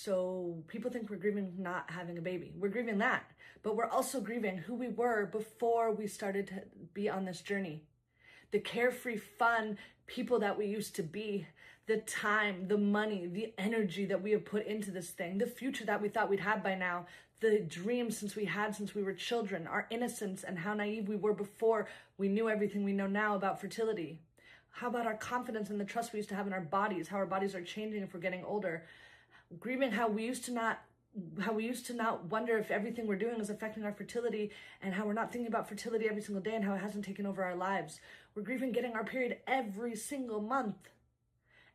So people think we're grieving not having a baby. We're grieving that, but we're also grieving who we were before we started to be on this journey. The carefree, fun people that we used to be, the time, the money, the energy that we have put into this thing, the future that we thought we'd have by now, the dreams since we were children, our innocence and how naive we were before we knew everything we know now about fertility. How about our confidence and the trust we used to have in our bodies, how our bodies are changing if we're getting older? Grieving how we used to not wonder if everything we're doing is affecting our fertility, and how we're not thinking about fertility every single day and how it hasn't taken over our lives. We're grieving getting our period every single month,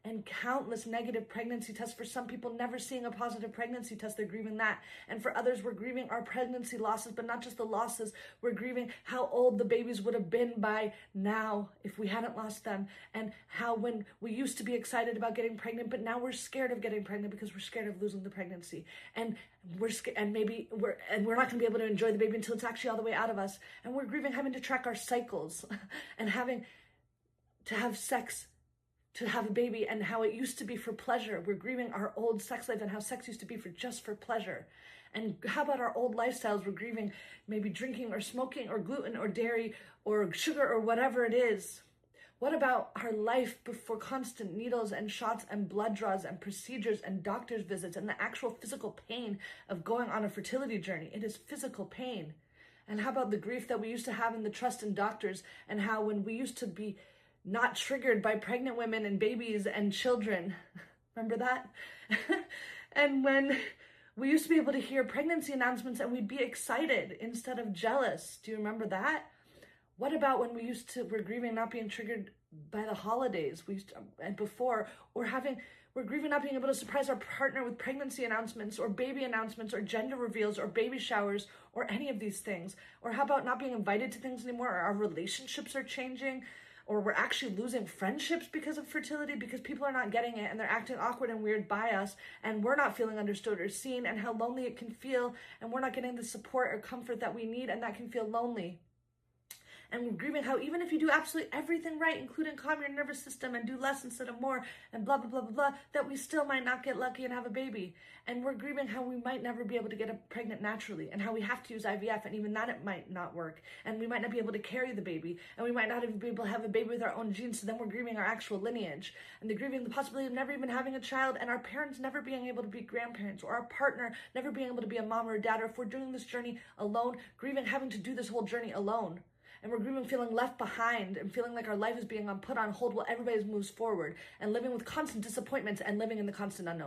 and countless negative pregnancy tests. For some people, never seeing a positive pregnancy test, they're grieving that. And for others, we're grieving our pregnancy losses, but not just the losses. We're grieving how old the babies would have been by now if we hadn't lost them. And how when we used to be excited about getting pregnant, but now we're scared of getting pregnant because we're scared of losing the pregnancy. And we're scared, and we're not going to be able to enjoy the baby until it's actually all the way out of us. And we're grieving having to track our cycles and having to have sex to have a baby, and how it used to be for pleasure. We're grieving our old sex life and how sex used to be just for pleasure. And how about our old lifestyles? We're grieving maybe drinking or smoking or gluten or dairy or sugar or whatever it is. What about our life before constant needles and shots and blood draws and procedures and doctor's visits and the actual physical pain of going on a fertility journey? It is physical pain. And how about the grief that we used to have in the trust in doctors, and how when we used to be not triggered by pregnant women and babies and children. Remember that? And when we used to be able to hear pregnancy announcements and we'd be excited instead of jealous. Do you remember that? What about when we're grieving not being triggered by the holidays we're grieving not being able to surprise our partner with pregnancy announcements or baby announcements or gender reveals or baby showers or any of these things? Or how about not being invited to things anymore, or our relationships are changing? Or we're actually losing friendships because of fertility, because people are not getting it and they're acting awkward and weird by us, and we're not feeling understood or seen, and how lonely it can feel, and we're not getting the support or comfort that we need, and that can feel lonely. And we're grieving how even if you do absolutely everything right, including calm your nervous system and do less instead of more and blah, blah, blah, blah, blah, that we still might not get lucky and have a baby. And we're grieving how we might never be able to get pregnant naturally, and how we have to use IVF, and even that it might not work. And we might not be able to carry the baby, and we might not even be able to have a baby with our own genes, so then we're grieving our actual lineage. And they're grieving the possibility of never even having a child, and our parents never being able to be grandparents, or our partner never being able to be a mom or a dad, or if we're doing this journey alone, grieving having to do this whole journey alone. And we're grieving feeling left behind and feeling like our life is being put on hold while everybody moves forward, and living with constant disappointments and living in the constant unknown.